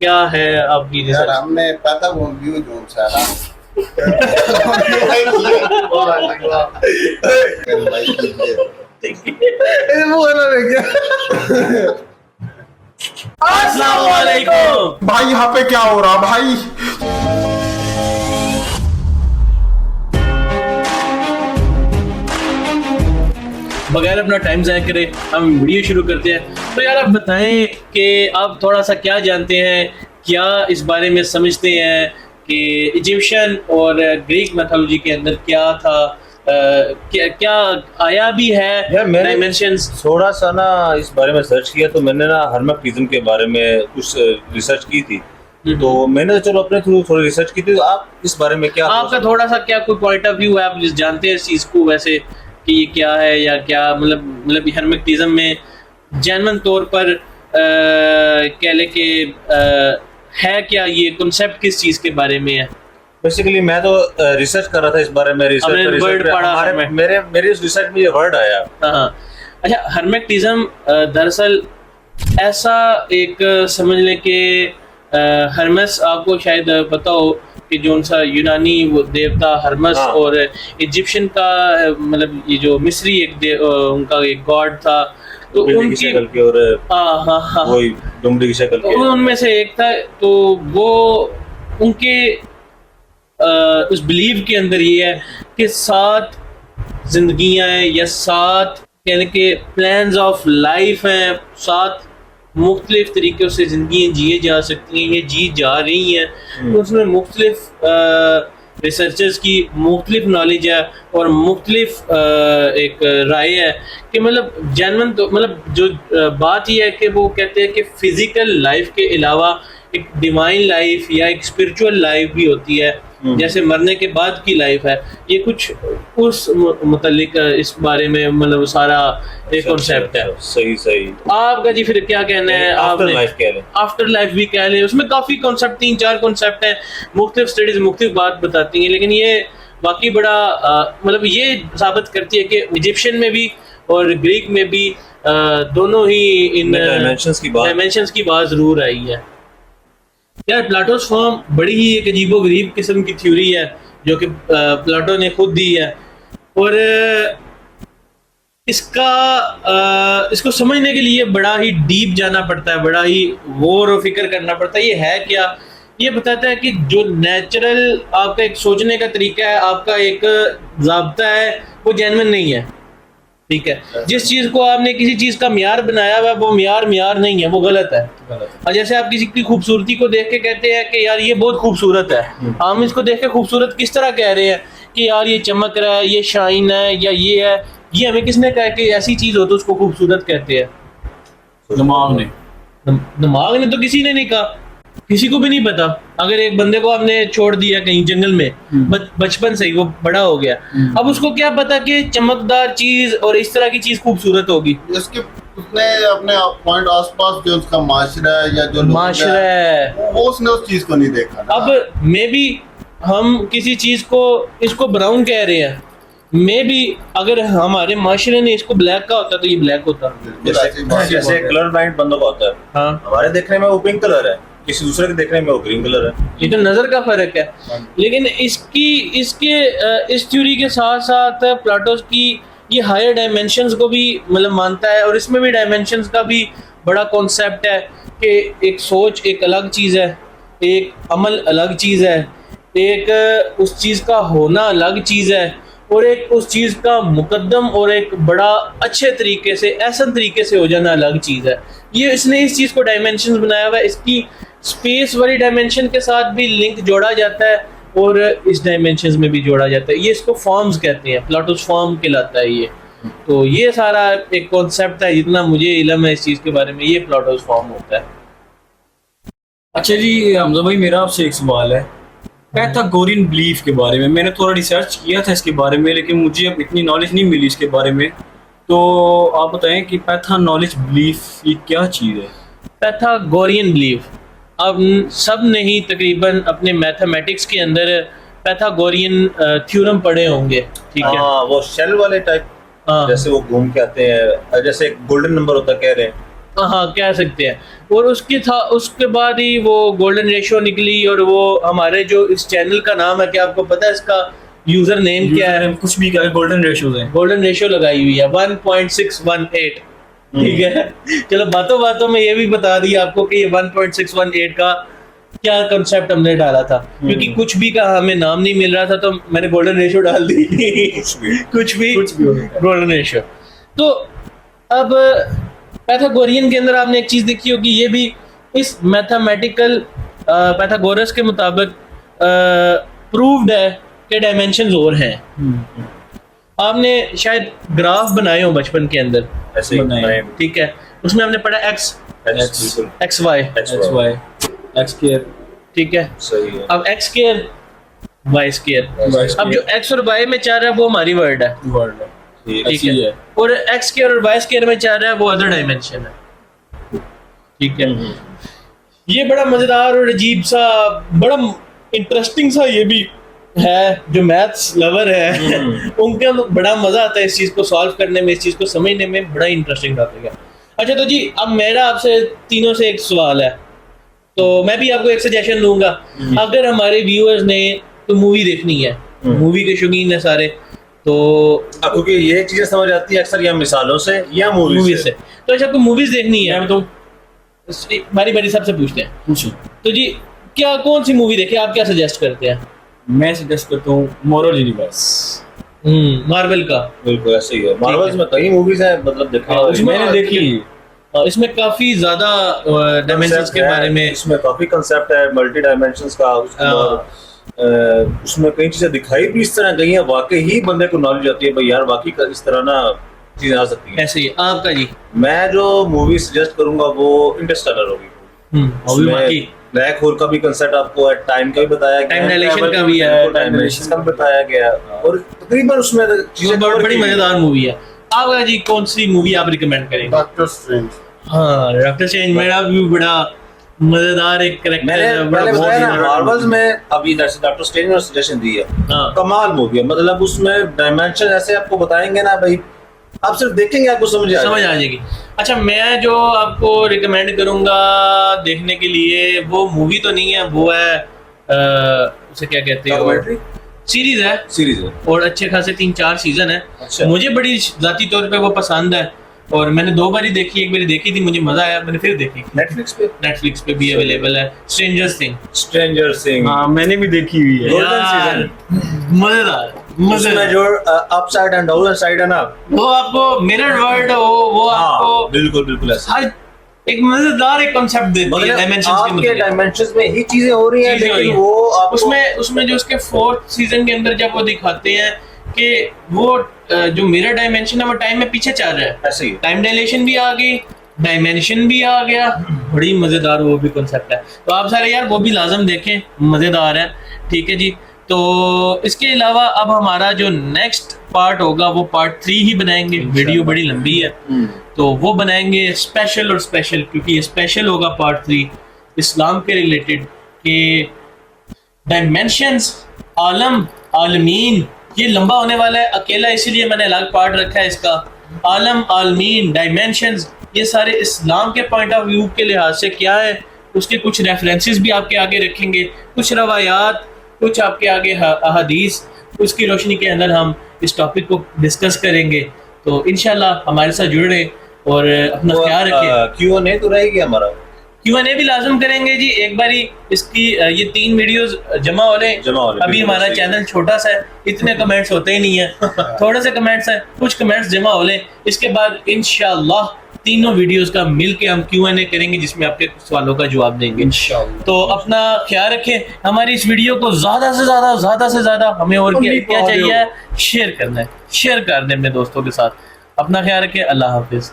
क्या है आपकी यार रिसर्च? हमने पता वो व्यू जोन सा ना वो वाला देख क्या अस्सलाम वालेकुम भाई यहाँ पे क्या हो रहा भाई। बगैर अपना टाइम ज़ाया करे हम वीडियो शुरू करते हैं। तो यार आप बताएं कि आप थोड़ा सा क्या जानते हैं, क्या इस बारे में समझते हैं कि इजिप्शियन और ग्रीक मैथोलॉजी के अंदर क्या था, क्या क्या आया भी है यार मैंने डायमेंशंस। थोड़ा सा ना इस बारे में सर्च किया तो मैंने ना हर्मेटिज्म के बारे में कुछ रिसर्च की थी। तो मैंने तो चलो अपने थ्रू थोड़ी रिसर्च की थी। तो आप इस बारे में क्या आपका थोड़ा सा क्या कोई पॉइंट ऑफ व्यू है, आप जानते हैं इस चीज़ को वैसे कि ये क्या है या क्या मतलब हर्मेटिज्म में जेन्युइन तौर पर कह ले कि है क्या, ये कॉन्सेप्ट किस चीज़ के बारे में है? बेसिकली मैं तो रिसर्च कर रहा था इस बारे में। आपने word पढ़ा हमारे मेरे इस रिसर्च में ये वर्ड आया। हाँ। अच्छा, हर्मेटिज्म दरअसल ऐसा एक समझ लें कि हर्मेस, आपको शायद पता हो कि जो सा यूनानी वो देवता हर्मेस, हाँ। और इजिप्शियन का मतलब ये जो मिस्री उनका एक गॉड था, तो बिल्ली की उनकी शक्ल के और हाँ हाँ हाँ, वही दुम्बी की शक्ल तो के। उनमें से एक था। तो वो उनके उस बिलीव के अंदर ये है कि 7 जिंदगियां हैं या 7 कहने के प्लान्स ऑफ लाइफ हैं, 7 मुख्तलिफ तरीक़ों से ज़िंदगी जिए जा सकती हैं, ये जी जा रही हैं। तो उसमें मुख्तलिफ रिसर्चर्स की मुख्तलिफ नॉलेज है और मुख्तलिफ एक राय है कि मतलब जेन्युइन, तो मतलब जो बात ये है कि वो कहते हैं कि फ़िज़िकल लाइफ के अलावा एक डिवाइन लाइफ या एक स्पिरिचुअल लाइफ भी होती है, जैसे मरने के बाद की लाइफ है। ये कुछ उस मुतल्लिक इस बारे में मतलब सारा एक कॉन्सेप्ट है। सही सही। आपका जी फिर क्या कहना है? आफ्टर लाइफ कह लें, आफ्टर लाइफ भी कह लें, उसमें काफ़ी कॉन्सेप्ट, 3-4 कॉन्सेप्ट हैं, मुख्तलिफ स्टडीज़ मुख्तलिफ बात बताती हैं, लेकिन ये बाकी बड़ा मतलब ये साबित करती है कि इजिप्शियन में भी और ग्रीक में भी दोनों ही इन डायमेंशंस की बात ज़रूर आई है। यार प्लाटोस फॉर्म बड़ी ही एक अजीबो-गरीब किस्म की थ्योरी है जो कि प्लाटो ने खुद दी है, और इसको समझने के लिए बड़ा ही डीप जाना पड़ता है, बड़ा ही गौर और फिक्र करना पड़ता है। ये है क्या? ये बताता है कि जो नेचुरल आपका एक सोचने का तरीका है, आपका एक ज़ाब्ता है, वो जेन्युइन नहीं है। ठीक है, जिस चीज़ को आपने किसी चीज़ का म्यार बनाया हुआ है, वो म्यार नहीं है, वो गलत है। और जैसे आप किसी की खूबसूरती को देख के कहते हैं कि यार ये बहुत खूबसूरत है, हम इसको देख के खूबसूरत किस तरह कह रहे हैं कि यार ये चमक रहा है, ये शाइन है, या ये है, ये हमें किसने कहा कि ऐसी चीज़ हो तो उसको खूबसूरत कहते हैं? दिमाग ने तो किसी ने नहीं कहा, किसी को भी नहीं पता। अगर एक बंदे को आपने छोड़ दिया कहीं जंगल में, बचपन से ही वो बड़ा हो गया, अब उसको क्या पता कि चमकदार चीज और इस तरह की चीज खूबसूरत होगी? उसके उसने अपने पॉइंट आसपास जो उसका माशरा है या जो माशरा है, वो उसने उस चीज को नहीं देखा ना। अब मे बी हम किसी चीज को इसको ब्राउन कह रहे हैं, मे बी अगर हमारे माशरे ने इसको ब्लैक का होता तो ये ब्लैक होता। जैसे कलर ब्लाइंड बंदों का होता है, हाँ, हमारे देखने में वो पिंक कलर है, किसी दूसरे के देखने में वो ग्रीन कलर है। ये तो नजर का फर्क है। लेकिन इस थ्योरी के साथ साथ प्लाटोस की ये हायर डायमेंशंस को भी मतलब मानता है, और इसमें भी डायमेंशंस का भी बड़ा कॉन्सेप्ट है कि एक सोच एक अलग चीज़ है, एक अमल अलग चीज़ है, एक उस चीज़ का होना अलग चीज़ है, और एक उस चीज़ का मुकद्दम और एक बड़ा अच्छे तरीके से ऐसा तरीके से हो जाना अलग चीज़ है। ये इसने इस चीज़ को डायमेंशंस बनाया हुआ है, इसकी स्पेस वाली डायमेंशन के साथ भी लिंक जोड़ा जाता है और इस डायमेंशंस में भी जोड़ा जाता है। ये इसको फॉर्म्स कहते हैं, प्लाटोस फॉर्म कहलाता है ये। तो ये सारा एक कॉन्सेप्ट है, जितना मुझे इल्म है इस चीज़ के बारे में, ये प्लाटोस फॉर्म होता है। अच्छा जी हमजा भाई, मेरा आपसे एक सवाल है पैथागोरियन बिलीफ के बारे में। मैंने थोड़ा रिसर्च किया था इसके बारे में, लेकिन मुझे अब इतनी नॉलेज नहीं मिली इसके बारे में। तो आप बताएं कि पैथा नॉलेज बिलीफ ये क्या चीज़ है? पैथागोरियन बिलीफ, अब सब ने ही तकरीबन अपने मैथमेटिक्स के अंदर पैथागोरियन थ्योरम पढ़े होंगे। ठीक है, वो शेल वाले टाइप, जैसे वो घूम के आते हैं, जैसे एक गोल्डन नंबर होता है कह रहे हैं। हाँ कह सकते हैं। और उसके बाद ही वो गोल्डन रेशियो निकली, और वो हमारे जो इस चैनल का नाम है, क्या आपको पता है इसका यूजर नेम क्या है? कुछ भी क्या है, गोल्डन रेशियोज है। गोल्डन रेशियो लगाई हुई है 1.618। ठीक है, चलो बातों बातों में ये भी बता दिया आपको कि ये 1.618 का क्या कंसेप्ट हमने डाला था, क्योंकि कुछ भी का हमें नाम नहीं मिल रहा था तो मैंने गोल्डन रेशियो डाल दी। कुछ भी गोल्डन रेशियो। तो अब पैथागोरियन के अंदर आपने एक चीज देखी होगी, ये भी इस मैथमेटिकल पैथागोरस के मुताबिक प्रूव्ड है कि डायमेंशंस और हैं। आपने शायद ग्राफ बनाए हो बचपन के अंदर, ऐसे ही बनाए। ठीक है, उसमें हमने पढ़ा एक्स वाई, एक्स स्क्वायर, ठीक है, सही है। अब एक्स स्क्वायर वाई स्क्वायर, अब जो एक्स और वाई में चाह रहा है वो हमारी वर्ड है, ठीक है, और एक्स स्क्वायर और वाई स्क्वायर में चाह रहा है वो अदर डायमेंशन है, ठीक है। ये बड़ा मजेदार और अजीब सा, बड़ा इंटरेस्टिंग सा ये भी है, जो मैथ्स लवर है उनके बड़ा मजा आता है इस चीज को सॉल्व करने में, इस चीज को समझने में, बड़ा इंटरेस्टिंग टॉपिक है। अच्छा तो जी, अब मेरा आपसे तीनों से एक सवाल है, तो मैं भी आपको एक सजेशन दूंगा। अगर हमारे व्यूअर्स ने तो मूवी देखनी है, मूवी के शौकीन है सारे, तो क्योंकि ये चीजें समझ आती है अक्सर या मिसालों से या मूवी से। तो अच्छा आपको मूवीज देखनी है तो बारी बारी सबसे पूछते हैं, तो जी क्या कौन सी मूवी देखे, आप क्या सजेस्ट करते हैं? मैं सजेस्ट करता हूँ मार्वल यूनिवर्स, मार्वल का। बिल्कुल ऐसे ही है, मार्वल्स में कई मूवीज हैं, मतलब देखा मैंने देखी। इसमें काफी ज्यादा डायमेंशंस के बारे में, इसमें काफी कंसेप्ट है मल्टी डायमेंशंस का, उसमें कई चीजें दिखाई भी इस तरह गई हैं, वाकई ही बंदे को नॉलेज आती है भाई यार वाकई इस तरह ना चीजें आ सकती हैं। ऐसे ही आपका जी? मैं जो मूवी सजेस्ट करूंगा वो इंटरस्टेलर होगी। ब्लैक होल का भी कंसेप्ट आपको टाइम का भी बताया गया, टाइम डायलेशन का भी है, टाइम डायलेशन का भी बताया गया, और तकरीबन उसमें चीजें बड़ी मजेदार मूवी है। आपका जी कौन सी मूवी आप रिकमेंड करेंगे? Doctor strange. हाँ डॉक्टर स्ट्रेंज मेरा भी बड़ा मजेदार एक कैरेक्टर है। मार्वल्स में अभी जैसे डॉक्टर स्ट्रेंज ने सजेशन दी है, कमाल मूवी है, मतलब उसमें डायमेंशन ऐसे आपको बताएंगे ना भाई, आप सिर्फ देखेंगे आपको समझ आ जाएगी। अच्छा मैं जो आपको रिकमेंड करूंगा देखने के लिए, वो मूवी तो नहीं है, वो है उसे क्या कहते हैं, सीरीज है और अच्छे खासे 3-4 सीजन है। अच्छा। मुझे बड़ी जाती तौर पे वो पसंद है और मैंने 2 बारी देखी, एक बारी देखी थी मुझे मजा आया, मैंने फिर देखी। नेटफ्लिक्स पे भी अवेलेबल है, स्ट्रेंजर थिंग। हाँ मैंने भी देखी हुई है, गोल्डन सीजन मजेदार। उसमें जो अपसाइड एंड डाउन साइड है ना, वो आपको मिरर वर्ल्ड वो आपको बिल्कुल हर एक मजेदार एक कांसेप्ट देती है डायमेंशंस के आपके डायमेंशंस में ही चीजें हो रही हैं, लेकिन वो उसमें जो उसके 4th सीजन के अंदर जब वो दिखाते हैं कि वो जो मिरर डायमेंशन है वो टाइम में पीछे चल रहा है, ऐसे ही टाइम डायलेशन भी आ गई, डायमेंशन भी आ गया, बड़ी मजेदार वो भी कांसेप्ट है। तो आप सारे यार वो भी लाजम देखें, मजेदार है, ठीक है जी। तो इसके अलावा अब हमारा जो नेक्स्ट पार्ट होगा वो पार्ट 3 ही बनाएंगे, वीडियो बड़ी लंबी है तो वो बनाएंगे स्पेशल और स्पेशल, क्योंकि ये स्पेशल होगा पार्ट 3 इस्लाम के रिलेटेड कि डायमेंशंस, आलम, आलमीन, ये लंबा होने वाला है अकेला, इसीलिए मैंने अलग पार्ट रखा है इसका। आलम, आलमीन, डायमेंशंस, ये सारे इस्लाम के पॉइंट ऑफ व्यू के लिहाज से क्या है, उसके कुछ रेफरेंसेस भी आपके आगे रखेंगे, कुछ रवायात, कुछ आपके आगे अहादीस, उसकी रोशनी के अंदर हम इस टॉपिक को डिस्कस करेंगे। तो इंशाल्लाह हमारे साथ जुड़े और अपना ख्याल रखें। Q&A तो रहेगी हमारा, Q&A भी लाजम करेंगे जी। एक बारी इसकी ये 3 वीडियोस जमा हो रहे हैं। अभी हमारा चैनल छोटा सा है, इतने कमेंट्स होते ही नहीं है, थोड़े से कमेंट्स हैं, कुछ कमेंट्स जमा हो लें, इसके बाद इंशाल्लाह तीनों वीडियोस का मिलके हम Q&A करेंगे जिसमें आपके सवालों का जवाब देंगे इंशाल्लाह। तो अपना ख्याल रखें, हमारी इस वीडियो को ज्यादा से ज्यादा हमें और क्या चाहिए, शेयर करना है, शेयर कर दें अपने दोस्तों के साथ। अपना ख्याल रखें, अल्लाह हाफिज।